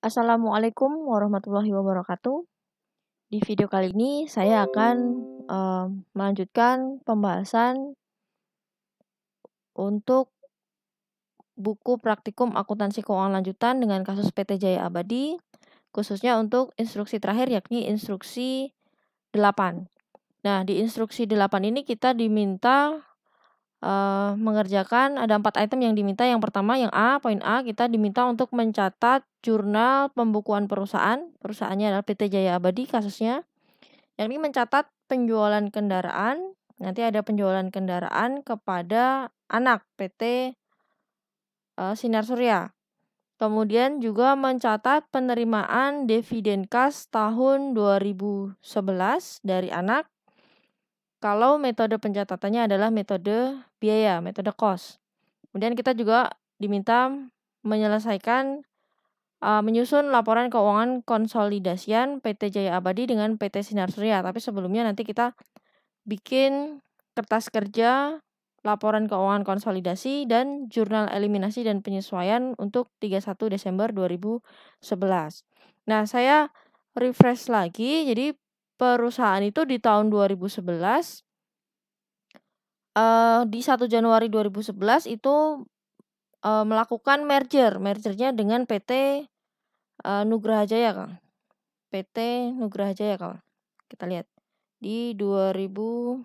Assalamualaikum warahmatullahi wabarakatuh. Di video kali ini saya akan melanjutkan pembahasan untuk buku praktikum akuntansi keuangan lanjutan dengan kasus PT Jaya Abadi, khususnya untuk instruksi terakhir yakni instruksi 8. Nah, di instruksi 8 ini kita diminta mengerjakan ada 4 item yang diminta. Yang pertama, yang A, poin A, kita diminta untuk mencatat jurnal pembukuan perusahaan. Perusahaannya adalah PT Jaya Abadi kasusnya. Yakni mencatat penjualan kendaraan. Nanti ada penjualan kendaraan kepada anak PT Sinar Surya. Kemudian juga mencatat penerimaan dividen kas tahun 2011 dari anak. Kalau metode pencatatannya adalah metode biaya, metode cost. Kemudian kita juga diminta menyelesaikan menyusun laporan keuangan konsolidasian PT Jaya Abadi dengan PT Sinar Surya. Tapi sebelumnya nanti kita bikin kertas kerja, laporan keuangan konsolidasi, dan jurnal eliminasi dan penyesuaian untuk 31 Desember 2011. Nah, saya refresh lagi. Jadi perusahaan itu di tahun 2011 di 1 Januari 2011 itu melakukan mergernya dengan PT Nugraha Jaya, Kang. PT Nugraha Jaya, kawan. Kita lihat di 2011,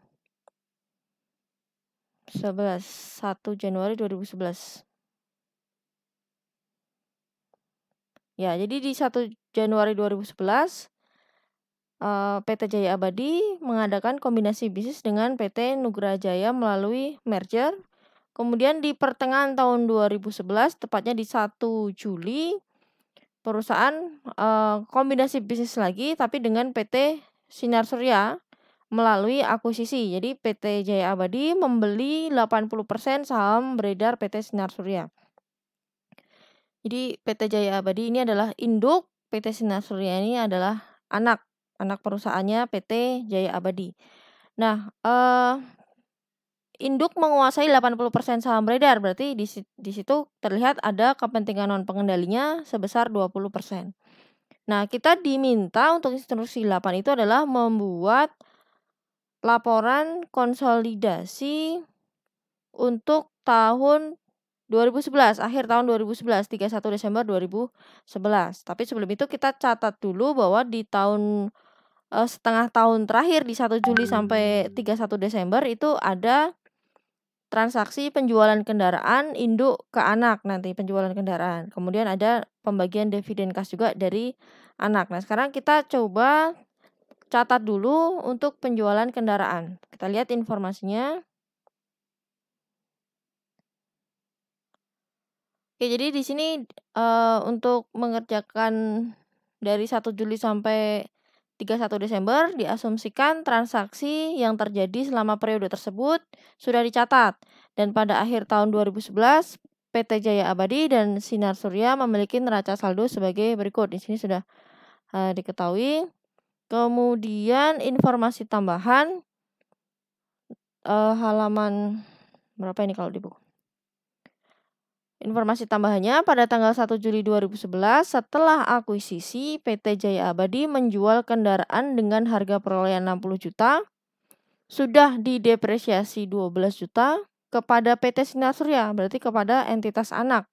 1 Januari 2011. Ya, jadi di 1 Januari 2011 PT Jaya Abadi mengadakan kombinasi bisnis dengan PT Nugraha Jaya melalui merger. Kemudian di pertengahan tahun 2011, tepatnya di 1 Juli, perusahaan kombinasi bisnis lagi tapi dengan PT Sinar Surya melalui akuisisi. Jadi PT Jaya Abadi membeli 80% saham beredar PT Sinar Surya. Jadi PT Jaya Abadi ini adalah induk, PT Sinar Surya ini adalah anak perusahaannya PT Jaya Abadi. Nah, induk menguasai 80% saham beredar, berarti di situ terlihat ada kepentingan non pengendalinya sebesar 20%. Nah, kita diminta untuk instruksi 8 itu adalah membuat laporan konsolidasi untuk tahun 2011, akhir tahun 2011, 31 Desember 2011. Tapi sebelum itu kita catat dulu bahwa di tahun setengah tahun terakhir di 1 Juli sampai 31 Desember itu ada transaksi penjualan kendaraan induk ke anak, nanti penjualan kendaraan. Kemudian ada pembagian dividen kas juga dari anak. Nah, sekarang kita coba catat dulu untuk penjualan kendaraan. Kita lihat informasinya. Oke, jadi di sini untuk mengerjakan dari 1 Juli sampai 31 Desember diasumsikan transaksi yang terjadi selama periode tersebut sudah dicatat. Dan pada akhir tahun 2011, PT Jaya Abadi dan Sinar Surya memiliki neraca saldo sebagai berikut. Di sini sudah diketahui. Kemudian informasi tambahan halaman berapa ini kalau di buku? Informasi tambahannya, pada tanggal 1 Juli 2011, setelah akuisisi, PT Jaya Abadi menjual kendaraan dengan harga perolehan 60 juta, sudah didepresiasi 12 juta kepada PT Sinar Surya, berarti kepada entitas anak,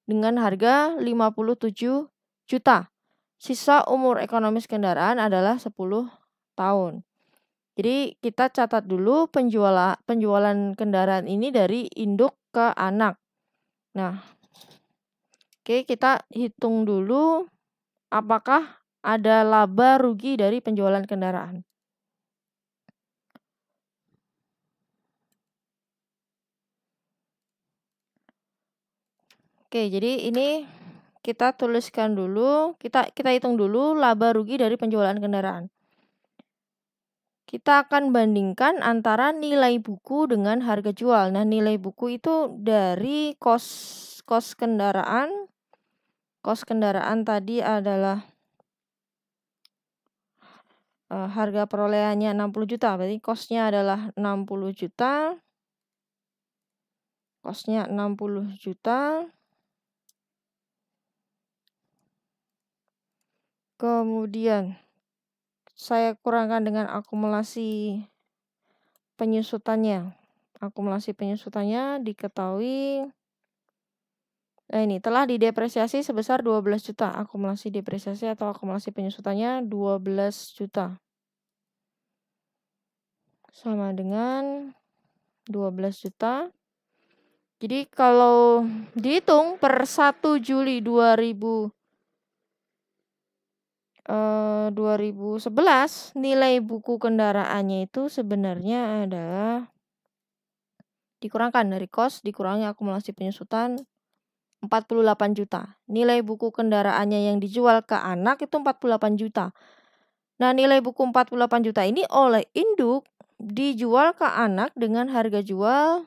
dengan harga 57 juta. Sisa umur ekonomis kendaraan adalah 10 tahun. Jadi kita catat dulu penjualan kendaraan ini dari induk ke anak. Nah, oke, kita hitung dulu apakah ada laba rugi dari penjualan kendaraan. Oke, jadi ini kita tuliskan dulu, kita hitung dulu laba rugi dari penjualan kendaraan. Kita akan bandingkan antara nilai buku dengan harga jual. Nah, nilai buku itu dari kos kendaraan. Kos kendaraan tadi adalah harga perolehannya 60 juta, berarti kosnya adalah 60 juta. Kosnya 60 juta. Kemudian saya kurangkan dengan akumulasi penyusutannya. Akumulasi penyusutannya diketahui ini telah didepresiasi sebesar 12 juta. Akumulasi depresiasi atau akumulasi penyusutannya 12 juta. Sama dengan 12 juta. Jadi kalau dihitung per 1 Juli 2011 nilai buku kendaraannya itu sebenarnya adalah dikurangkan dari kos dikurangi akumulasi penyusutan 48 juta. Nilai buku kendaraannya yang dijual ke anak itu 48 juta. Nah, nilai buku 48 juta ini oleh induk dijual ke anak dengan harga jual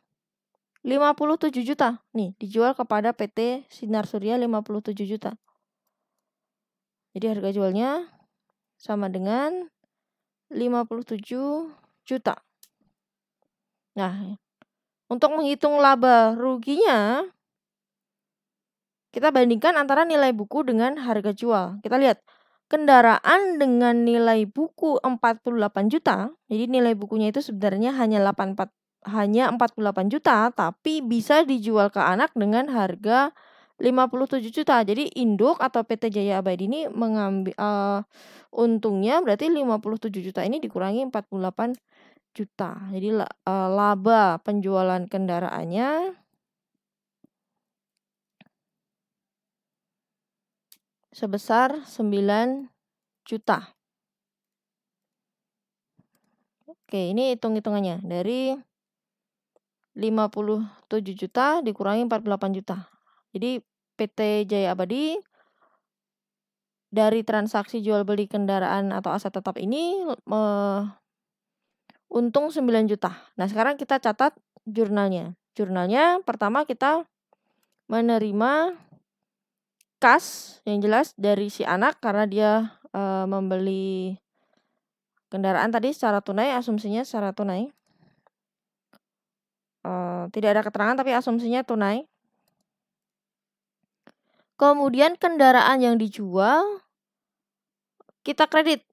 57 juta. Nih, dijual kepada PT Sinar Surya 57 juta. Jadi harga jualnya sama dengan 57 juta. Nah, untuk menghitung laba ruginya, kita bandingkan antara nilai buku dengan harga jual. Kita lihat, kendaraan dengan nilai buku 48 juta, jadi nilai bukunya itu sebenarnya hanya 48 juta, tapi bisa dijual ke anak dengan harga 57 juta. Jadi induk atau PT Jaya Abadi ini mengambil untungnya berarti 57 juta ini dikurangi 48 juta. Jadi laba penjualan kendaraannya sebesar 9 juta. Oke, ini hitung-hitungannya. Dari 57 juta dikurangi 48 juta. Jadi PT Jaya Abadi dari transaksi jual beli kendaraan atau aset tetap ini untung 9 juta. Nah, sekarang kita catat jurnalnya. Jurnalnya pertama kita menerima kas yang jelas dari si anak karena dia membeli kendaraan tadi secara tunai, asumsinya secara tunai. Tidak ada keterangan tapi asumsinya tunai. Kemudian kendaraan yang dijual kita kredit.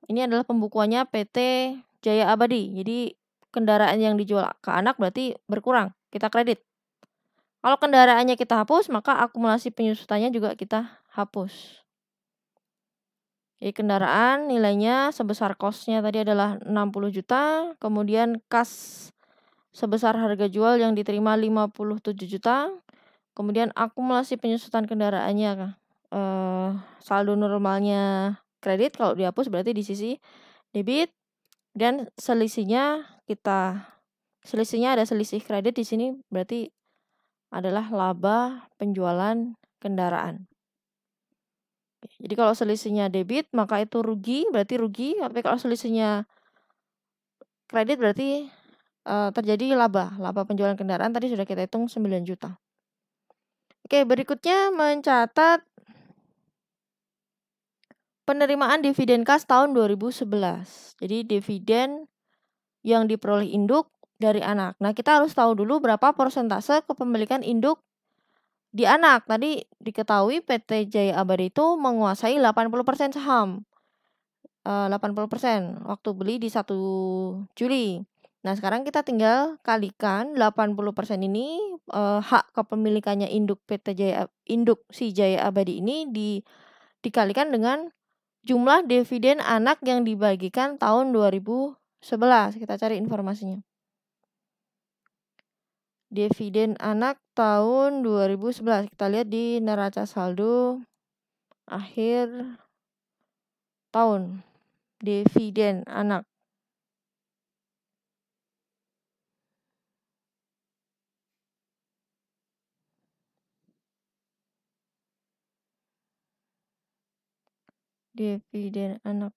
Ini adalah pembukuannya PT Jaya Abadi. Jadi kendaraan yang dijual ke anak berarti berkurang. Kita kredit. Kalau kendaraannya kita hapus, maka akumulasi penyusutannya juga kita hapus. Jadi kendaraan nilainya sebesar kosnya tadi adalah 60 juta. Kemudian kas sebesar harga jual yang diterima 57 juta. Kemudian akumulasi penyusutan kendaraannya saldo normalnya kredit, kalau dihapus berarti di sisi debit, dan selisihnya ada selisih kredit di sini berarti adalah laba penjualan kendaraan. Jadi kalau selisihnya debit maka itu rugi, berarti rugi, tapi kalau selisihnya kredit berarti terjadi laba penjualan kendaraan tadi sudah kita hitung 9 juta. Oke, berikutnya mencatat penerimaan dividen kas tahun 2011. Jadi dividen yang diperoleh induk dari anak. Nah, kita harus tahu dulu berapa persentase kepemilikan induk di anak. Tadi diketahui PT Jaya Abadi itu menguasai 80% saham. 80% waktu beli di 1 Juli. Nah, sekarang kita tinggal kalikan 80% ini hak kepemilikannya induk si Jaya Abadi ini dikalikan dengan jumlah dividen anak yang dibagikan tahun 2011. Kita cari informasinya. Dividen anak tahun 2011. Kita lihat di neraca saldo akhir tahun. Dividen anak. Dividen anak.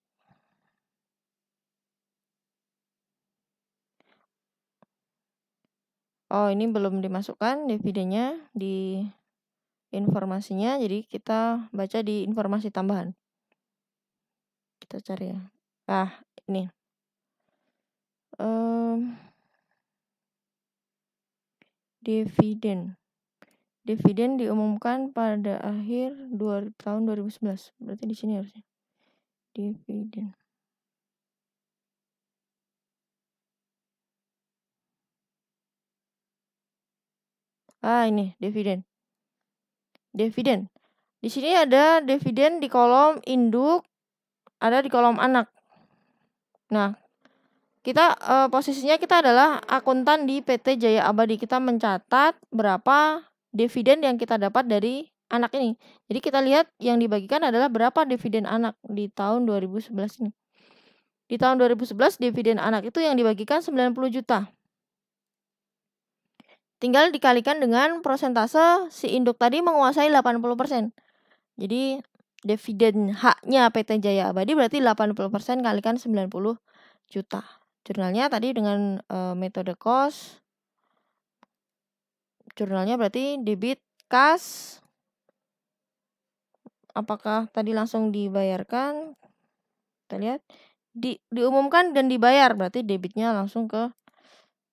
Oh, ini belum dimasukkan dividennya di informasinya, jadi kita baca di informasi tambahan. Kita cari ya. Ini. Dividen. Dividen diumumkan pada akhir tahun 2011. Berarti di sini harusnya. Dividen. Ini dividen. Dividen. Di sini ada dividen di kolom induk, ada di kolom anak. Nah, kita posisinya kita adalah akuntan di PT Jaya Abadi. Kita mencatat berapa dividen yang kita dapat dari anak ini. Jadi kita lihat yang dibagikan adalah berapa dividen anak di tahun 2011 ini. Di tahun 2011 dividen anak itu yang dibagikan 90 juta. Tinggal dikalikan dengan persentase si induk tadi menguasai 80%. Jadi dividen haknya PT Jaya Abadi berarti 80% kalikan 90 juta. Jurnalnya tadi dengan metode cost. Jurnalnya berarti debit kas. Apakah tadi langsung dibayarkan? Kita lihat. Diumumkan dan dibayar berarti debitnya langsung ke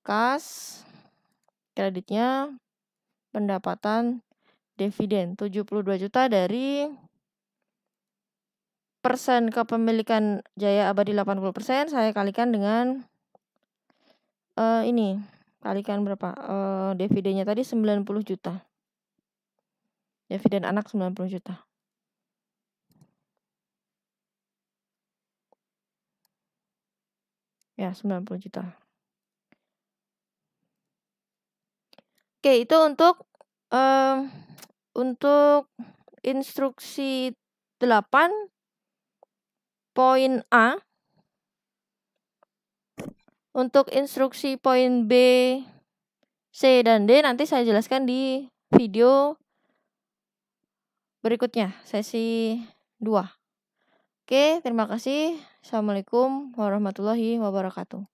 kas. Kreditnya pendapatan dividen 72 juta dari persen kepemilikan Jaya Abadi 80%, saya kalikan dengan ini. Kalikan berapa? Dividennya tadi 90 juta. Dividen anak 90 juta. Ya, 90 juta. Oke, itu untuk instruksi 8 poin A. Untuk instruksi poin B, C, dan D nanti saya jelaskan di video berikutnya, sesi 2. Oke, terima kasih. Assalamualaikum warahmatullahi wabarakatuh.